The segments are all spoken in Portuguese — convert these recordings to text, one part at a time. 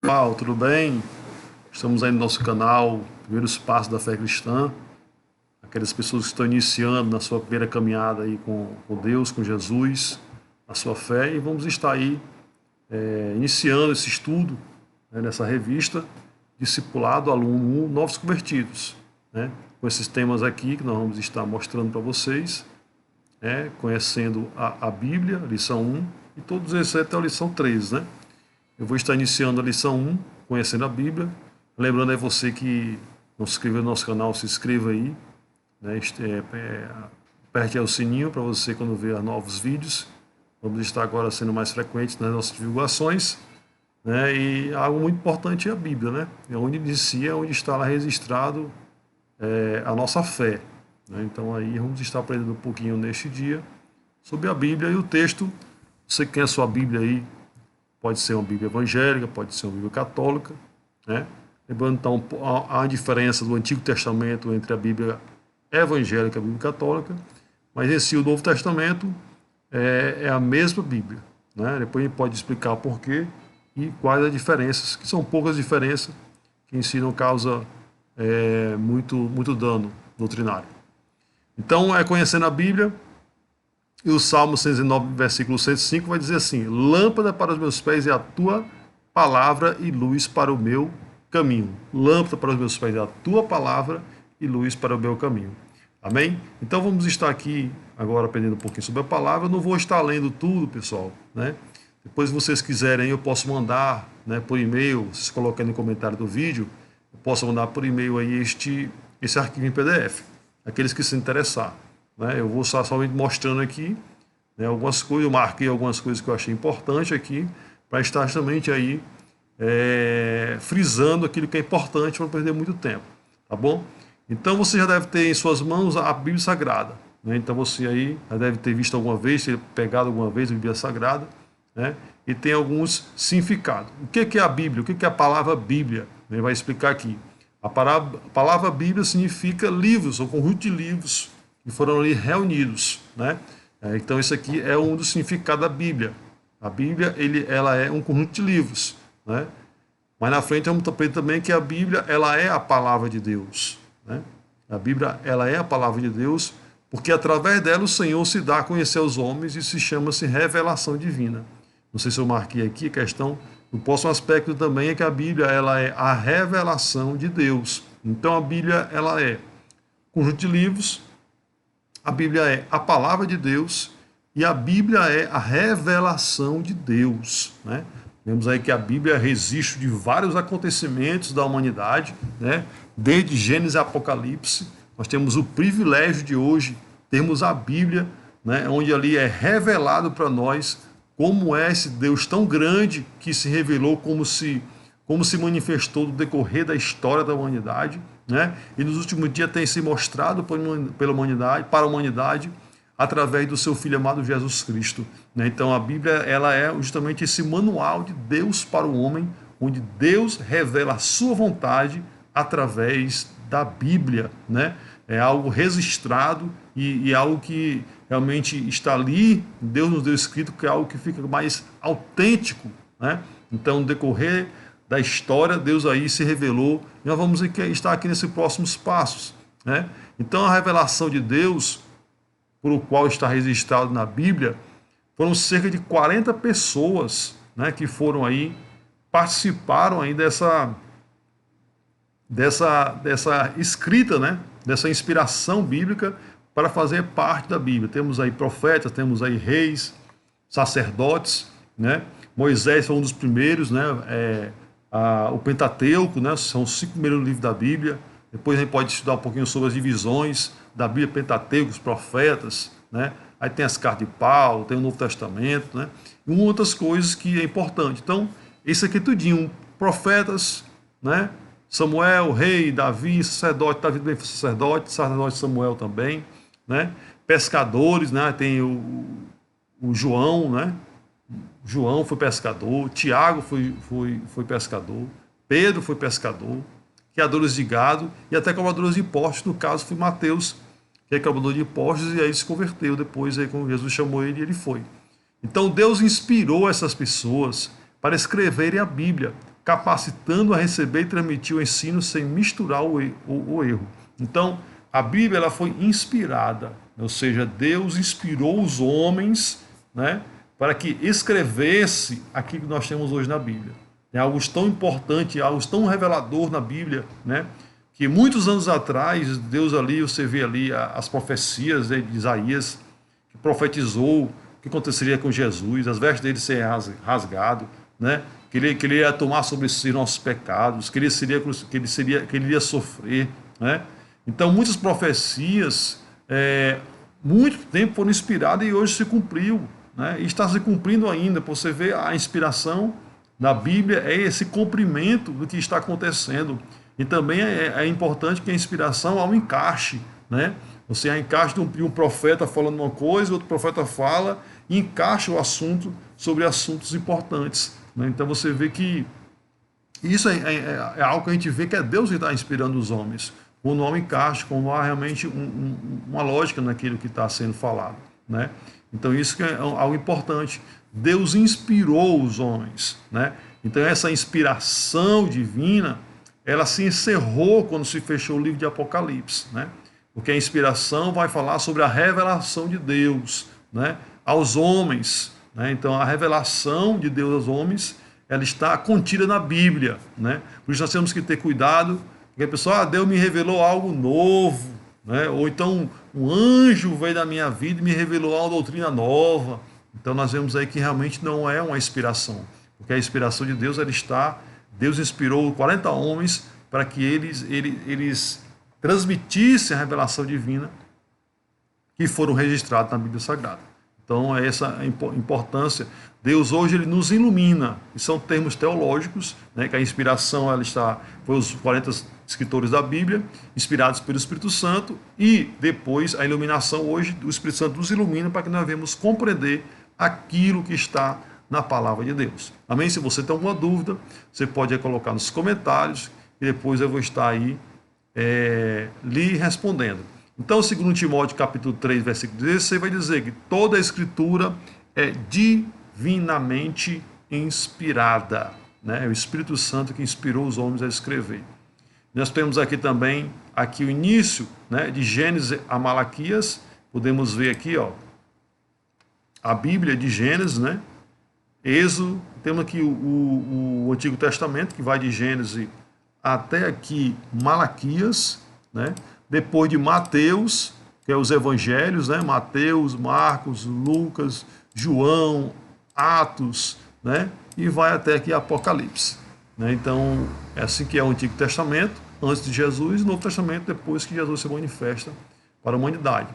Pessoal, tudo bem? Estamos aí no nosso canal Primeiros Passos da Fé Cristã. Aquelas pessoas que estão iniciando na sua primeira caminhada aí com Deus, com Jesus, a sua fé. E vamos estar aí iniciando esse estudo, né, nessa revista, Discipulado Aluno 1, Novos Convertidos, né? Com esses temas aqui que nós vamos estar mostrando para vocês, né? Conhecendo a Bíblia, lição 1, e todos esses até a lição 3, né? Eu vou estar iniciando a lição 1, conhecendo a Bíblia. Lembrando aí você que não se inscreveu no nosso canal, se inscreva aí, né? Aperte aí o sininho para você quando ver novos vídeos. Vamos estar agora sendo mais frequentes nas nossas divulgações, né? E algo muito importante é a Bíblia, né? É onde inicia, é onde está lá registrado a nossa fé, né? Então aí vamos estar aprendendo um pouquinho neste dia sobre a Bíblia e o texto. Você que tem a sua Bíblia aí, pode ser uma Bíblia evangélica, pode ser uma Bíblia católica, né? Lembrando então a diferença do Antigo Testamento entre a Bíblia evangélica e a Bíblia católica, mas em si o Novo Testamento é a mesma Bíblia, né? Depois a gente pode explicar por quê e quais as diferenças, que são poucas diferenças, que em si não causa muito dano doutrinário. Então, conhecendo a Bíblia, e o Salmo 109, versículo 105 vai dizer assim: lâmpada para os meus pés é a tua palavra e luz para o meu caminho. Lâmpada para os meus pés é a tua palavra e luz para o meu caminho. Amém? Então vamos estar aqui agora aprendendo um pouquinho sobre a palavra. Eu não vou estar lendo tudo, pessoal, né? Depois, se vocês quiserem, eu posso mandar, né, por e-mail, vocês colocarem no comentário do vídeo, eu posso mandar por e-mail aí esse arquivo em PDF, aqueles que se interessar, né? Eu vou estar somente mostrando aqui, né, algumas coisas, eu marquei algumas coisas que eu achei importante aqui, para estar justamente aí frisando aquilo que é importante para não perder muito tempo, tá bom? Então você já deve ter em suas mãos a Bíblia Sagrada, né? Então você aí já deve ter visto alguma vez, ter pegado alguma vez a Bíblia Sagrada, né? E tem alguns significados. O que é a Bíblia? O que é a palavra Bíblia? Ele vai explicar aqui. A palavra Bíblia significa livros, ou conjunto de livros que foram ali reunidos, né? Então isso aqui é um dos significados da Bíblia. A Bíblia ela é um conjunto de livros, né? Mas na frente vamos aprender também que a Bíblia ela é a palavra de Deus, né? A Bíblia ela é a palavra de Deus porque através dela o Senhor se dá a conhecer aos homens e se chama-se revelação divina. Não sei se eu marquei aqui a questão. O próximo aspecto também é que a Bíblia ela é a revelação de Deus. Então a Bíblia ela é um conjunto de livros, a Bíblia é a palavra de Deus e a Bíblia é a revelação de Deus, né? Vemos aí que a Bíblia é registro de vários acontecimentos da humanidade, né? Desde Gênesis a Apocalipse. Nós temos o privilégio de hoje termos a Bíblia, né? Onde ali é revelado para nós como é esse Deus tão grande que se revelou, como se manifestou no decorrer da história da humanidade, né? E nos últimos dias tem se mostrado pela humanidade, para a humanidade, através do seu Filho amado Jesus Cristo, né? Então a Bíblia ela é justamente esse manual de Deus para o homem, onde Deus revela a sua vontade através da Bíblia, né? É algo registrado e algo que realmente está ali, Deus nos deu escrito, que é algo que fica mais autêntico, né? Então, no decorrer da história, Deus aí se revelou, e nós vamos estar aqui nesses próximos passos, né? Então, a revelação de Deus, por o qual está registrado na Bíblia, foram cerca de 40 pessoas, né, que foram aí, participaram aí dessa escrita, né, dessa inspiração bíblica para fazer parte da Bíblia. Temos aí profetas, temos aí reis, sacerdotes, né? Moisés foi um dos primeiros, né? O Pentateuco, né? São os 5 primeiros livros da Bíblia. Depois a gente pode estudar um pouquinho sobre as divisões da Bíblia, Pentateuco, os profetas, né? Aí tem as cartas de Paulo, tem o Novo Testamento, né? E outras coisas que é importante. Então, isso aqui tudinho, profetas, né? Samuel, rei, Davi, sacerdote, Davi também foi sacerdote Samuel também, né? Pescadores, né? Tem o João, né? João foi pescador, Tiago foi pescador, Pedro foi pescador, criadores de gado e até cobradores de impostos, no caso foi Mateus, que é cobrador de impostos, e aí se converteu depois, aí quando Jesus chamou ele foi. Então Deus inspirou essas pessoas para escreverem a Bíblia, capacitando a receber e transmitir o ensino sem misturar o erro. Então, a Bíblia ela foi inspirada, ou seja, Deus inspirou os homens, né, para que escrevesse aquilo que nós temos hoje na Bíblia. É algo tão importante, algo tão revelador na Bíblia, né, que muitos anos atrás, Deus ali, você vê ali as profecias, né, de Isaías, que profetizou o que aconteceria com Jesus, as vestes dele ser rasgado, né, que ele ia tomar sobre si nossos pecados, que ele iria sofrer, né. Então, muitas profecias, muito tempo foram inspiradas e hoje se cumpriu, né? E está se cumprindo ainda. Você vê a inspiração da Bíblia é esse cumprimento do que está acontecendo. E também é importante que a inspiração há um encaixe, né? Você há encaixe de um profeta falando uma coisa, outro profeta fala e encaixa o assunto sobre assuntos importantes, né? Então você vê que isso é algo que a gente vê que é Deus que está inspirando os homens. O nome encaixa, como há realmente uma lógica naquilo que está sendo falado, né? Então isso que é algo importante. Deus inspirou os homens, né? Então essa inspiração divina, ela se encerrou quando se fechou o livro de Apocalipse, né? Porque a inspiração vai falar sobre a revelação de Deus, né, aos homens, né? Então a revelação de Deus aos homens, ela está contida na Bíblia, né? Por isso nós temos que ter cuidado. Porque a pessoa, Deus me revelou algo novo, né? Ou então um anjo veio da minha vida e me revelou uma doutrina nova. Então nós vemos aí que realmente não é uma inspiração, porque a inspiração de Deus ela está, Deus inspirou 40 homens para que eles transmitissem a revelação divina que foram registrados na Bíblia Sagrada. Então é essa a importância. Deus hoje ele nos ilumina, e são termos teológicos, né, que a inspiração ela foi os 40 escritores da Bíblia, inspirados pelo Espírito Santo, e depois a iluminação hoje, o Espírito Santo nos ilumina para que nós venhamos compreender aquilo que está na palavra de Deus. Amém? Se você tem alguma dúvida, você pode colocar nos comentários, e depois eu vou estar aí lhe respondendo. Então, segundo Timóteo capítulo 3, versículo 16, vai dizer que toda a escritura é divinamente inspirada, né? É o Espírito Santo que inspirou os homens a escrever. Nós temos aqui também o início, né, de Gênesis a Malaquias. Podemos ver aqui, ó, a Bíblia de Gênesis, né? Êxodo, temos aqui o Antigo Testamento, que vai de Gênesis até aqui Malaquias, né? Depois de Mateus, que é os evangelhos, né? Mateus, Marcos, Lucas, João, Atos, né? E vai até aqui Apocalipse, né? Então, é assim que é o Antigo Testamento, antes de Jesus, e o Novo Testamento, depois que Jesus se manifesta para a humanidade.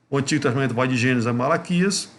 O Antigo Testamento vai de Gênesis a Malaquias,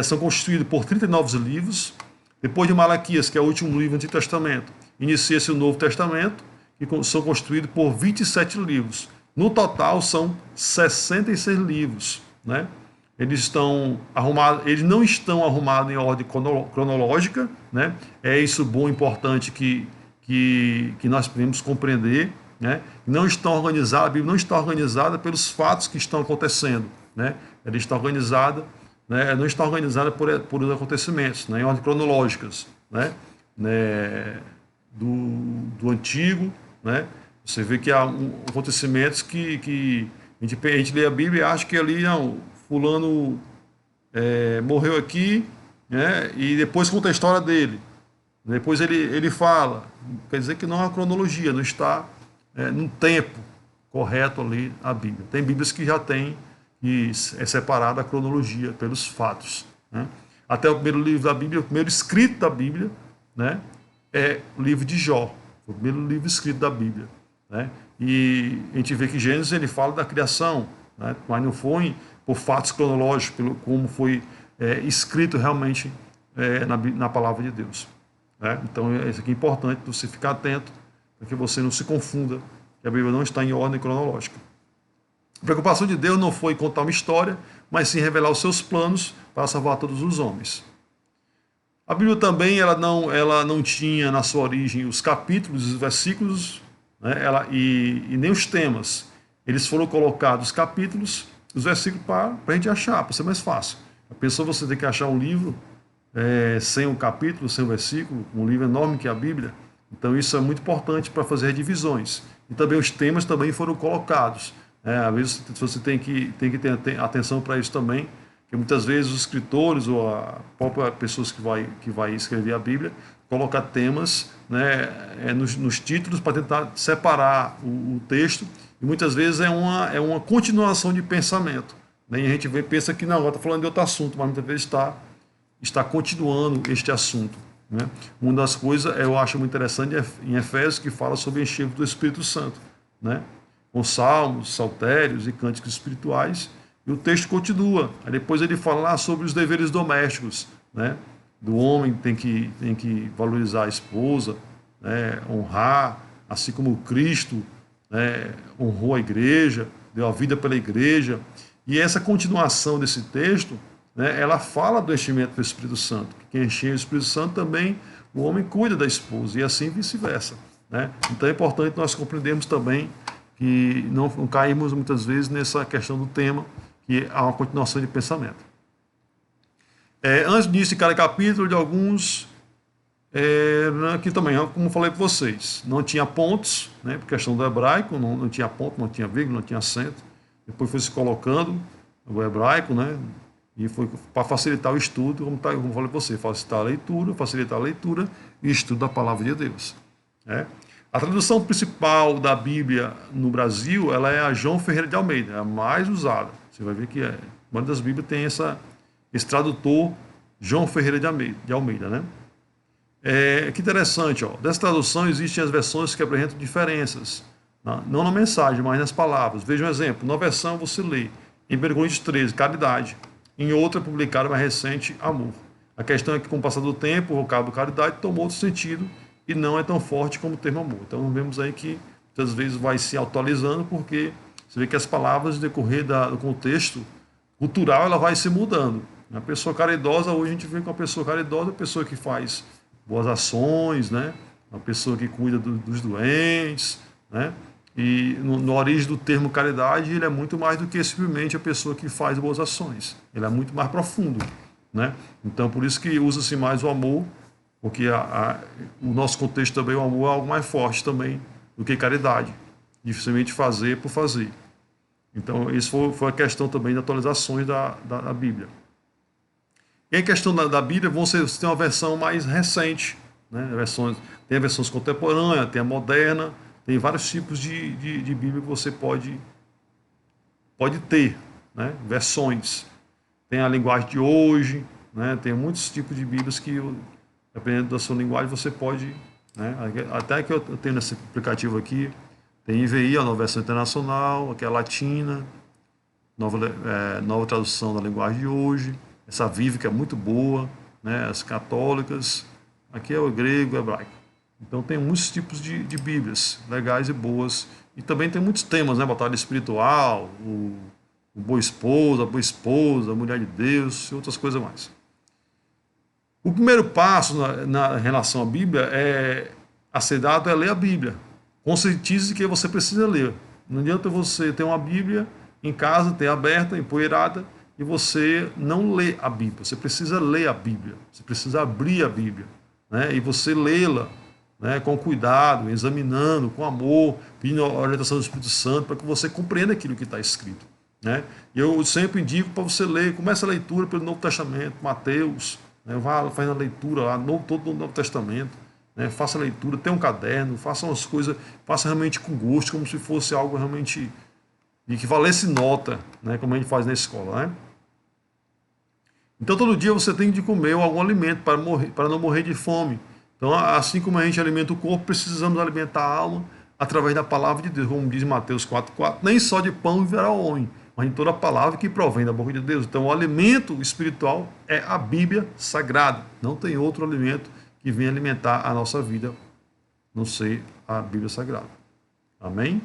são constituídos por 39 livros. Depois de Malaquias, que é o último livro do Antigo Testamento, inicia-se o Novo Testamento, que são constituídos por 27 livros. No total, são 66 livros, né? Eles não estão arrumados em ordem cronológica, né? É isso bom, importante que nós podemos compreender, né? Não estão organizados, a Bíblia não está organizada pelos fatos que estão acontecendo, né? Ela está organizada, né? Não está organizada por os acontecimentos, né? Em ordem cronológicas, né? Do Antigo, né? Você vê que há acontecimentos que a gente lê a Bíblia e acha que ali, não, fulano morreu aqui, né? E depois conta a história dele. Depois ele fala. Quer dizer que não há cronologia, não está num tempo correto ali a Bíblia. Tem Bíblias que já tem, e é separada a cronologia pelos fatos, né? Até o primeiro livro da Bíblia, o primeiro escrito da Bíblia, né, é o livro de Jó, o primeiro livro escrito da Bíblia, né? E a gente vê que Gênesis ele fala da criação, né, mas não foi por fatos cronológicos, como foi escrito realmente na palavra de Deus, né? Então isso aqui é importante você ficar atento para que você não se confunda, que a Bíblia não está em ordem cronológica. A preocupação de Deus não foi contar uma história, mas sim revelar os seus planos para salvar todos os homens. A Bíblia também ela não tinha na sua origem os capítulos, os versículos, né, e nem os temas. Eles foram colocados os capítulos, os versículos para a gente achar, para ser mais fácil. A pessoa você tem que achar um livro sem um capítulo, sem um versículo, um livro enorme que é a Bíblia, Então isso é muito importante para fazer divisões. E também os temas também foram colocados. Às vezes você tem que ter atenção para isso também, que muitas vezes os escritores ou a própria pessoas que vai escrever a Bíblia colocar temas, né, nos títulos para tentar separar o texto, e muitas vezes é uma continuação de pensamento, né, e a gente pensa que não, agora está falando de outro assunto, mas muitas vezes está continuando este assunto, né. Uma das coisas eu acho muito interessante em Efésios, que fala sobre o enchimento do Espírito Santo, né, com salmos, saltérios e cânticos espirituais, e o texto continua. Aí depois ele fala lá sobre os deveres domésticos, né, do homem tem que valorizar a esposa, né, honrar, assim como Cristo, né, honrou a igreja, deu a vida pela igreja. E essa continuação desse texto, né, ela fala do enchimento do Espírito Santo. Que quem enche o Espírito Santo também, o homem cuida da esposa, e assim vice-versa, né? Então é importante nós compreendermos também que não caímos muitas vezes nessa questão do tema, que há uma continuação de pensamento. Antes disso, em cada capítulo de alguns, aqui também, como falei para vocês, não tinha pontos, né, por questão do hebraico, não tinha ponto, não tinha vírgula, não tinha acento. Depois foi se colocando o hebraico, né, e foi para facilitar o estudo, como falei para você, facilitar a leitura e estudo da palavra de Deus. Né. A tradução principal da Bíblia no Brasil, ela é a João Ferreira de Almeida, é a mais usada. Você vai ver que uma das Bíblias tem esse tradutor João Ferreira de Almeida, né? Que interessante, ó. Dessa tradução existem as versões que apresentam diferenças, não na mensagem, mas nas palavras. Veja um exemplo. Na versão você lê em 1 Coríntios 13, caridade. Em outra, publicada mais recente, amor. A questão é que, com o passar do tempo, o vocábulo caridade tomou outro sentido e não é tão forte como o termo amor. Então, vemos aí que, muitas vezes, vai se atualizando, porque você vê que as palavras, no decorrer do contexto cultural, ela vai se mudando. A pessoa caridosa, hoje a gente vê que uma pessoa caridosa é uma pessoa que faz boas ações, né? Uma pessoa que cuida dos doentes, né? E na origem do termo caridade, ele é muito mais do que simplesmente a pessoa que faz boas ações. Ele é muito mais profundo, né? Então, por isso que usa-se mais o amor, porque o nosso contexto também, o amor é algo mais forte também do que caridade. Dificilmente fazer por fazer. Então, isso foi a questão também de atualizações da Bíblia. E em questão da Bíblia, você tem uma versão mais recente, né? Tem a versão contemporânea, tem a moderna, tem vários tipos de Bíblia que você pode ter, né? Versões. Tem a linguagem de hoje, né? Tem muitos tipos de Bíblias que, dependendo da sua linguagem, você pode, né? Até que eu tenho nesse aplicativo aqui, tem IVI, a nova versão internacional, aqui é a latina, nova tradução da linguagem de hoje, essa Vive, que é muito boa, né, as católicas, aqui é o grego, o hebraico. Então tem muitos tipos de Bíblias legais e boas, e também tem muitos temas, né, batalha espiritual, o boa esposa, a mulher de Deus e outras coisas mais. O primeiro passo na relação à Bíblia a ser dado é ler a Bíblia. Conscientize que você precisa ler. Não adianta você ter uma Bíblia em casa, ter aberta, empoeirada, e você não lê a Bíblia. Você precisa ler a Bíblia. Você precisa abrir a Bíblia, né? E você lê-la, né, com cuidado, examinando, com amor, pedindo a orientação do Espírito Santo para que você compreenda aquilo que está escrito, né? E eu sempre indico para você ler, comece a leitura pelo Novo Testamento, Mateus, né? Vá fazendo a leitura lá, todo o Novo Testamento, né? Faça a leitura, tenha um caderno, faça umas coisas, faça realmente com gosto, como se fosse algo realmente e que valesse nota, né, como a gente faz na escola, né? Então, todo dia você tem de comer algum alimento para não morrer de fome. Então, assim como a gente alimenta o corpo, precisamos alimentar a alma através da palavra de Deus, como diz Mateus 4,4. Nem só de pão viverá o homem, mas de toda a palavra que provém da boca de Deus. Então, o alimento espiritual é a Bíblia Sagrada. Não tem outro alimento que venha alimentar a nossa vida, não ser a Bíblia Sagrada. Amém?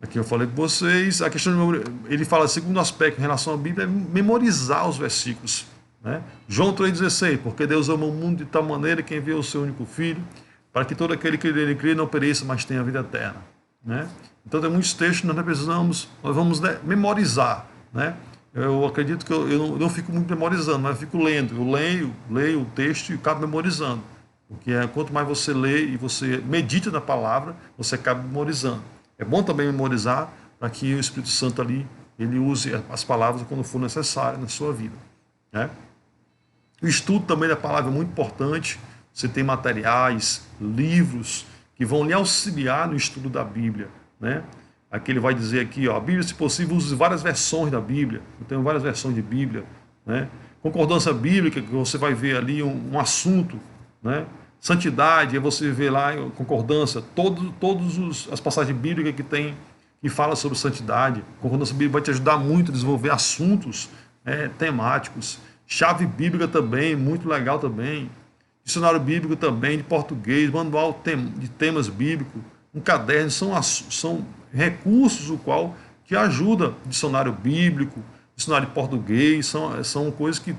Aqui eu falei com vocês, a questão ele fala, segundo aspecto em relação à Bíblia, é memorizar os versículos, né? João 3,16, porque Deus ama o mundo de tal maneira que enviou o seu único Filho, para que todo aquele que nele crê não pereça, mas tenha a vida eterna, né? Então tem muitos textos que nós vamos memorizar, né? eu acredito que eu não fico muito memorizando, mas eu fico lendo. Eu leio o texto e acabo memorizando. Porque quanto mais você lê e você medita na palavra, você acaba memorizando. É bom também memorizar para que o Espírito Santo ali, ele use as palavras quando for necessário na sua vida, né? O estudo também da palavra é muito importante. Você tem materiais, livros que vão lhe auxiliar no estudo da Bíblia, né? Aqui ele vai dizer aqui, ó, a Bíblia, se possível, use várias versões da Bíblia. Eu tenho várias versões de Bíblia, né? Concordância bíblica, que você vai ver ali um assunto, né? Santidade, aí você vê lá concordância, todas as passagens bíblicas que fala sobre santidade. Concordância bíblica vai te ajudar muito a desenvolver assuntos temáticos. Chave bíblica também, muito legal também. Dicionário bíblico também, de português, manual de temas bíblicos, um caderno, são recursos o qual que ajuda. Dicionário bíblico, dicionário de português, são coisas que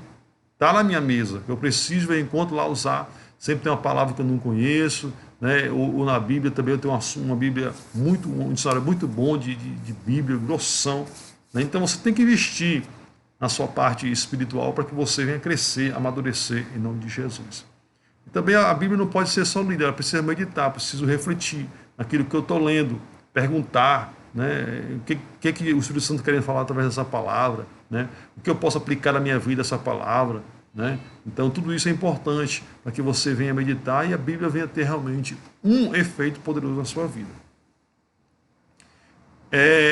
tá na minha mesa, que eu preciso ver enquanto lá usar. Sempre tem uma palavra que eu não conheço, né? Ou na Bíblia também eu tenho uma Bíblia um dicionário muito bom de Bíblia, grossão, né? Então você tem que investir na sua parte espiritual para que você venha crescer, amadurecer em nome de Jesus. E também a Bíblia não pode ser só lida, ela precisa meditar, preciso refletir naquilo que eu estou lendo, perguntar, né, o que o Espírito Santo querendo falar através dessa palavra, né, o que eu posso aplicar na minha vida essa palavra, né? Então tudo isso é importante para que você venha meditar e a Bíblia venha ter realmente um efeito poderoso na sua vida.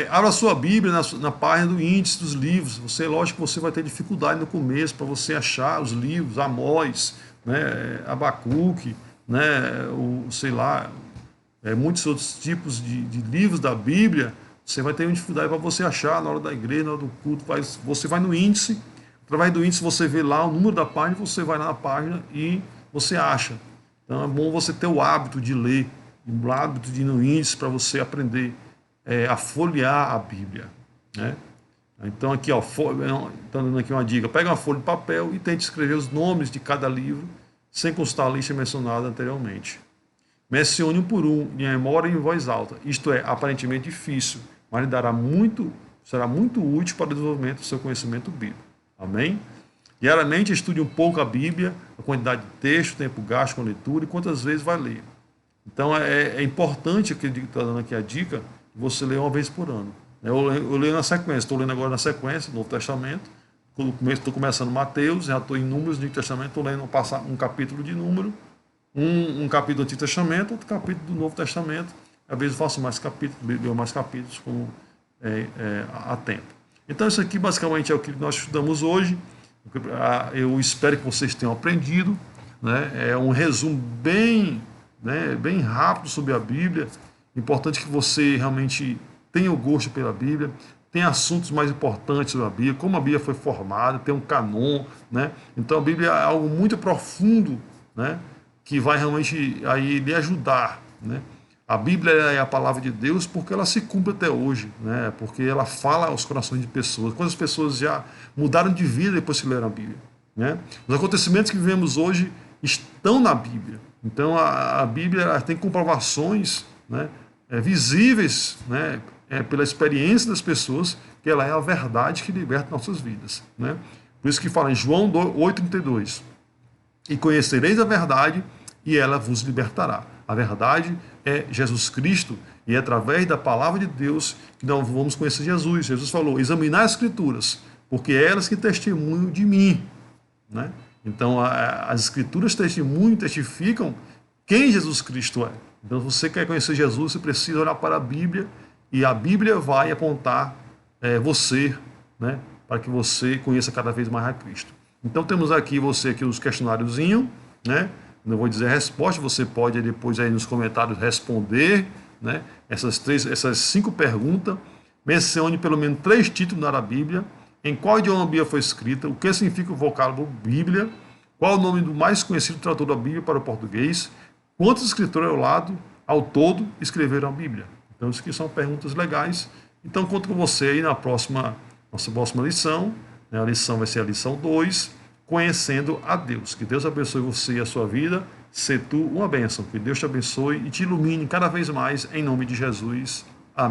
Abra a sua Bíblia na página do índice dos livros. Lógico que você vai ter dificuldade no começo para você achar os livros, Amós, né, Abacuque, né, muitos outros tipos de livros da Bíblia. Você vai ter uma dificuldade para você achar na hora da igreja, na hora do culto. Você vai no índice, através do índice você vê lá o número da página, você vai lá na página e você acha. Então é bom você ter o hábito de ler, o hábito de ir no índice para você aprender a folhear a Bíblia, né? Então aqui, ó, tá dando aqui uma dica: pega uma folha de papel e tente escrever os nomes de cada livro, sem constar a lista mencionada anteriormente. Mencione um por um, em memória e em voz alta. Isto é aparentemente difícil, mas será muito útil para o desenvolvimento do seu conhecimento bíblico. Amém? Diariamente estude um pouco a Bíblia, a quantidade de texto, o tempo gasto com a leitura e quantas vezes vai ler. Então é importante, que está dando aqui a dica, você lê uma vez por ano. Eu leio na sequência, estou lendo agora na sequência, Novo Testamento, estou começando Mateus, já estou em Números do Antigo Testamento, estou lendo um capítulo de Número, um capítulo do Antigo Testamento, outro capítulo do Novo Testamento. Às vezes eu faço mais capítulos, leio mais capítulos como há tempo. Então isso aqui basicamente é o que nós estudamos hoje. Eu espero que vocês tenham aprendido, né? É um resumo bem rápido sobre a Bíblia. Importante que você realmente tenha o gosto pela Bíblia, tem assuntos mais importantes sobre a Bíblia, como a Bíblia foi formada, tem um canon, né? Então a Bíblia é algo muito profundo, né? Que vai realmente aí lhe ajudar, né? A Bíblia é a palavra de Deus porque ela se cumpre até hoje, né? Porque ela fala aos corações de pessoas. Quantas pessoas já mudaram de vida depois que leram a Bíblia, né? Os acontecimentos que vivemos hoje estão na Bíblia. Então a Bíblia ela tem comprovações, né, visíveis, né, pela experiência das pessoas, que ela é a verdade que liberta nossas vidas, né? Por isso que fala em João 8,32: e conhecereis a verdade e ela vos libertará. A verdade é Jesus Cristo, e é através da palavra de Deus que nós vamos conhecer Jesus. Jesus falou: examinar as Escrituras, porque é elas que testemunham de mim, né? Então as Escrituras testificam quem Jesus Cristo é. Então, se você quer conhecer Jesus, você precisa olhar para a Bíblia, e a Bíblia vai apontar você, né, para que você conheça cada vez mais a Cristo. Então, temos aqui os questionáriozinhos, né? Não vou dizer a resposta, você pode depois aí nos comentários responder, né, essas 5 perguntas. Mencione pelo menos 3 títulos da Bíblia, em qual idioma a Bíblia foi escrita, o que significa o vocábulo Bíblia, qual o nome do mais conhecido tradutor da Bíblia para o português, quantos escritores ao todo escreveram a Bíblia. Então, isso aqui são perguntas legais. Então, conto com você aí na nossa próxima lição. A lição vai ser a lição 2, conhecendo a Deus. Que Deus abençoe você e a sua vida. Se tu uma bênção. Que Deus te abençoe e te ilumine cada vez mais, em nome de Jesus.